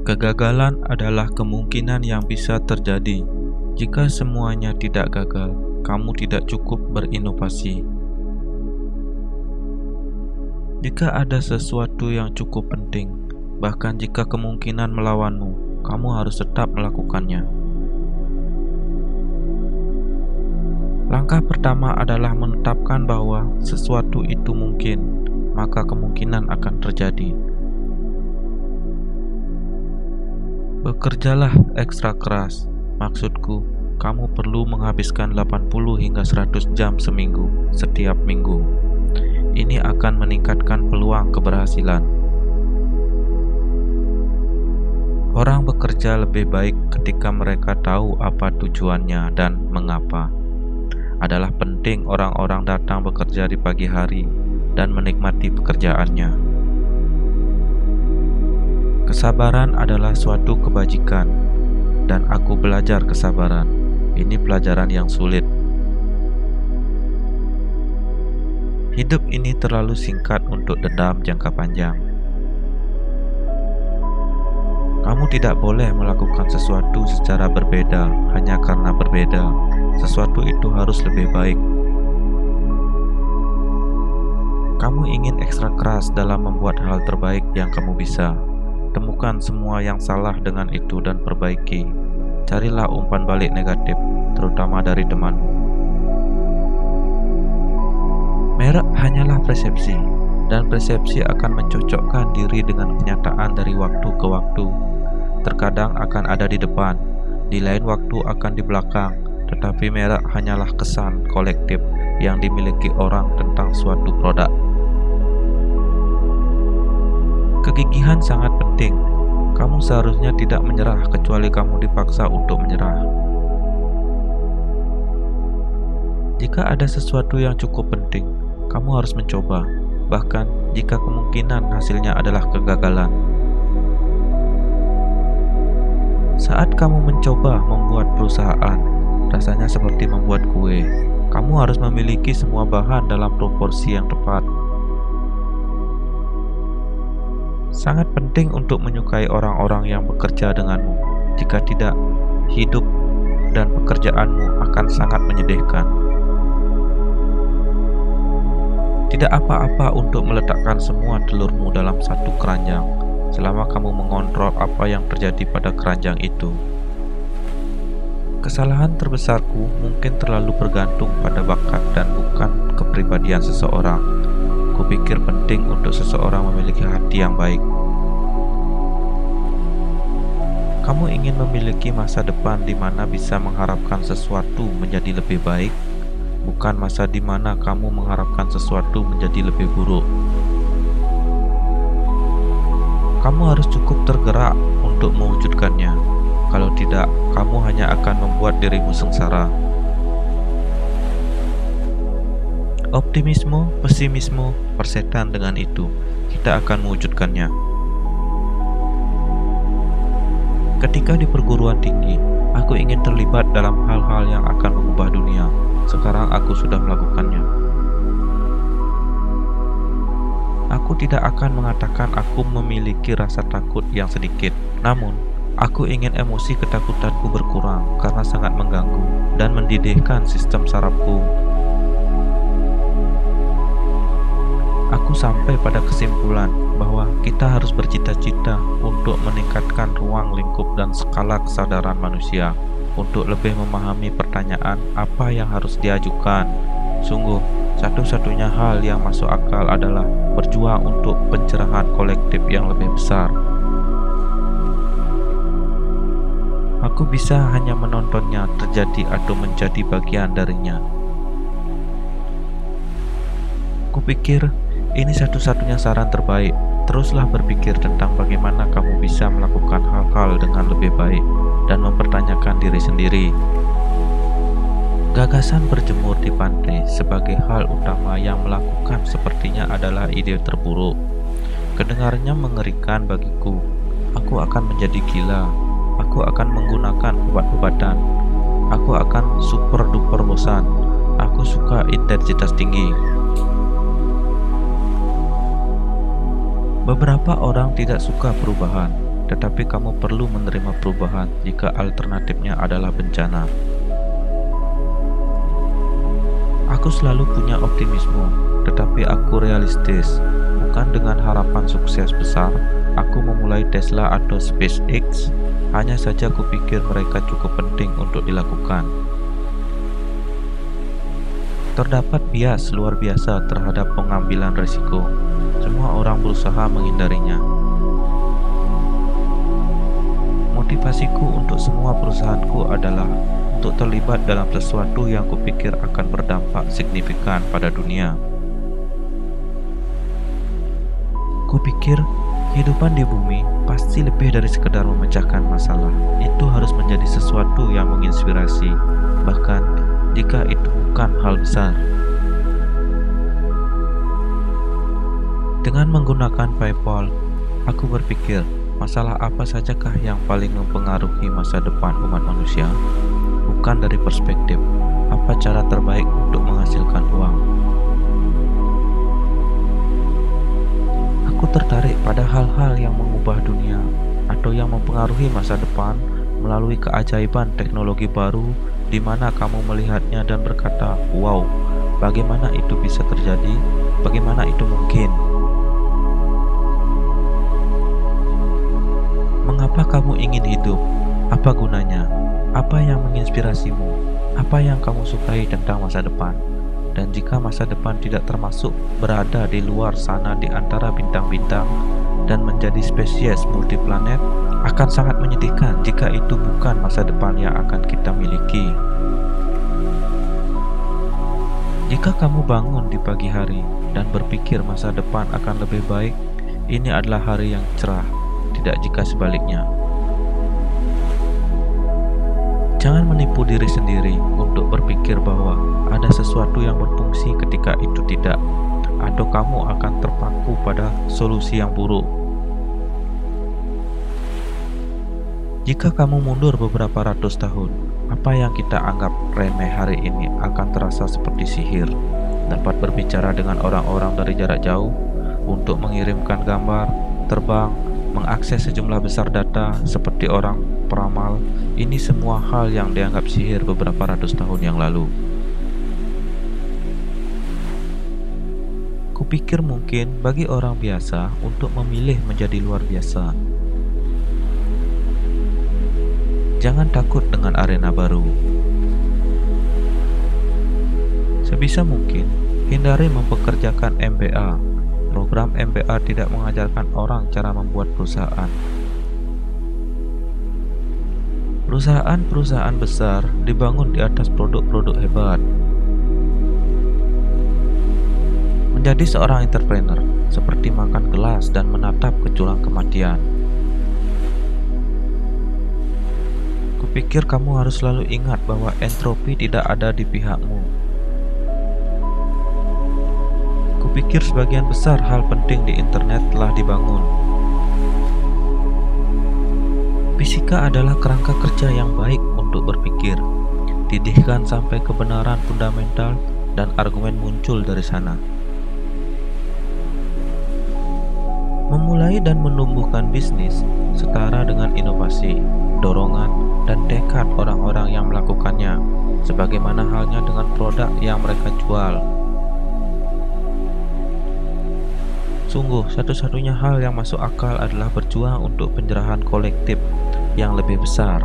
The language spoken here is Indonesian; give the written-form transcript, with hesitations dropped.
Kegagalan adalah kemungkinan yang bisa terjadi. Jika semuanya tidak gagal, kamu tidak cukup berinovasi. Jika ada sesuatu yang cukup penting, bahkan jika kemungkinan melawanmu, kamu harus tetap melakukannya. Langkah pertama adalah menetapkan bahwa sesuatu itu mungkin, maka kemungkinan akan terjadi. Bekerjalah ekstra keras. Maksudku, kamu perlu menghabiskan 80 hingga 100 jam seminggu, setiap minggu. Ini akan meningkatkan peluang keberhasilan. Orang bekerja lebih baik ketika mereka tahu apa tujuannya dan mengapa. Adalah penting orang-orang datang bekerja di pagi hari dan menikmati pekerjaannya. Kesabaran adalah suatu kebajikan, dan aku belajar kesabaran. Ini pelajaran yang sulit. Hidup ini terlalu singkat untuk dendam jangka panjang. Kamu tidak boleh melakukan sesuatu secara berbeda hanya karena berbeda. Sesuatu itu harus lebih baik. Kamu ingin ekstra keras dalam membuat hal terbaik yang kamu bisa. Temukan semua yang salah dengan itu dan perbaiki. Carilah umpan balik negatif, terutama dari temanmu. Merek hanyalah persepsi, dan persepsi akan mencocokkan diri dengan kenyataan dari waktu ke waktu. Terkadang akan ada di depan, di lain waktu akan di belakang, tetapi merek hanyalah kesan kolektif yang dimiliki orang tentang suatu produk. Kegigihan sangat penting. Kamu seharusnya tidak menyerah kecuali kamu dipaksa untuk menyerah. Jika ada sesuatu yang cukup penting, kamu harus mencoba, bahkan jika kemungkinan hasilnya adalah kegagalan. Saat kamu mencoba membuat perusahaan, rasanya seperti membuat kue. Kamu harus memiliki semua bahan dalam proporsi yang tepat. Sangat penting untuk menyukai orang-orang yang bekerja denganmu. Jika tidak, hidup dan pekerjaanmu akan sangat menyedihkan. Tidak apa-apa untuk meletakkan semua telurmu dalam satu keranjang, selama kamu mengontrol apa yang terjadi pada keranjang itu. Kesalahan terbesarku mungkin terlalu bergantung pada bakat dan bukan kepribadian seseorang. Kupikir penting untuk seseorang memiliki hati yang baik. Kamu ingin memiliki masa depan di mana bisa mengharapkan sesuatu menjadi lebih baik, bukan masa di mana kamu mengharapkan sesuatu menjadi lebih buruk. Kamu harus cukup tergerak untuk mewujudkannya. Kalau tidak, kamu hanya akan membuat dirimu sengsara. Optimisme, pesimisme, persetan dengan itu. Kita akan mewujudkannya. Ketika di perguruan tinggi, aku ingin terlibat dalam hal-hal yang akan mengubah dunia. Sekarang aku sudah melakukannya. Aku tidak akan mengatakan aku memiliki rasa takut yang sedikit. Namun, aku ingin emosi ketakutanku berkurang karena sangat mengganggu dan mendidihkan sistem sarafku. Aku sampai pada kesimpulan bahwa kita harus bercita-cita untuk meningkatkan ruang lingkup dan skala kesadaran manusia untuk lebih memahami pertanyaan apa yang harus diajukan. Sungguh, satu-satunya hal yang masuk akal adalah berjuang untuk pencerahan kolektif yang lebih besar. Aku bisa hanya menontonnya terjadi atau menjadi bagian darinya. Kupikir ini satu-satunya saran terbaik. Teruslah berpikir tentang bagaimana kamu bisa melakukan hal-hal dengan lebih baik dan mempertanyakan diri sendiri. Gagasan berjemur di pantai sebagai hal utama yang melakukan sepertinya adalah ide terburuk. Kedengarannya mengerikan bagiku. Aku akan menjadi gila. Aku akan menggunakan obat-obatan. Aku akan super duper bosan. Aku suka intensitas tinggi. Beberapa orang tidak suka perubahan, tetapi kamu perlu menerima perubahan jika alternatifnya adalah bencana. Aku selalu punya optimisme, tetapi aku realistis. Bukan dengan harapan sukses besar, aku memulai Tesla atau SpaceX. Hanya saja kupikir mereka cukup penting untuk dilakukan. Terdapat bias luar biasa terhadap pengambilan risiko. Semua orang berusaha menghindarinya. Motivasiku untuk semua perusahaanku adalah untuk terlibat dalam sesuatu yang kupikir akan berdampak signifikan pada dunia. Kupikir kehidupan di bumi pasti lebih dari sekedar memecahkan masalah. Itu harus menjadi sesuatu yang menginspirasi, bahkan jika itu bukan hal besar. Dengan menggunakan PayPal, aku berpikir, masalah apa sajakah yang paling mempengaruhi masa depan umat manusia? Bukan dari perspektif apa cara terbaik untuk menghasilkan uang. Aku tertarik pada hal-hal yang mengubah dunia atau yang mempengaruhi masa depan melalui keajaiban teknologi baru di mana kamu melihatnya dan berkata, "Wow, bagaimana itu bisa terjadi? Bagaimana itu mungkin?" Mengapa kamu ingin hidup? Apa gunanya? Apa yang menginspirasimu? Apa yang kamu sukai tentang masa depan? Dan jika masa depan tidak termasuk berada di luar sana di antara bintang-bintang dan menjadi spesies multiplanet, akan sangat menyedihkan jika itu bukan masa depan yang akan kita miliki. Jika kamu bangun di pagi hari dan berpikir masa depan akan lebih baik, ini adalah hari yang cerah, tidak jika sebaliknya. Jangan menipu diri sendiri untuk berpikir bahwa ada sesuatu yang berfungsi ketika itu tidak, atau kamu akan terpaku pada solusi yang buruk. Jika kamu mundur beberapa ratus tahun, apa yang kita anggap remeh hari ini akan terasa seperti sihir. Dapat berbicara dengan orang-orang dari jarak jauh, untuk mengirimkan gambar, terbang, mengakses sejumlah besar data seperti orang peramal. Ini semua hal yang dianggap sihir beberapa ratus tahun yang lalu. Kupikir mungkin bagi orang biasa untuk memilih menjadi luar biasa. Jangan takut dengan arena baru. Sebisa mungkin, hindari mempekerjakan MBA. Program MBA tidak mengajarkan orang cara membuat perusahaan. Perusahaan-perusahaan besar dibangun di atas produk-produk hebat. Menjadi seorang entrepreneur seperti makan gelas dan menatap ke jurang kematian. Kupikir kamu harus selalu ingat bahwa entropi tidak ada di pihakmu. Kupikir sebagian besar hal penting di internet telah dibangun. Fisika adalah kerangka kerja yang baik untuk berpikir. Didihkan sampai kebenaran fundamental dan argumen muncul dari sana. Memulai dan menumbuhkan bisnis setara dengan inovasi, dorongan, dan tekad orang-orang yang melakukannya, sebagaimana halnya dengan produk yang mereka jual. Sungguh, satu-satunya hal yang masuk akal adalah berjuang untuk penjarahan kolektif yang lebih besar.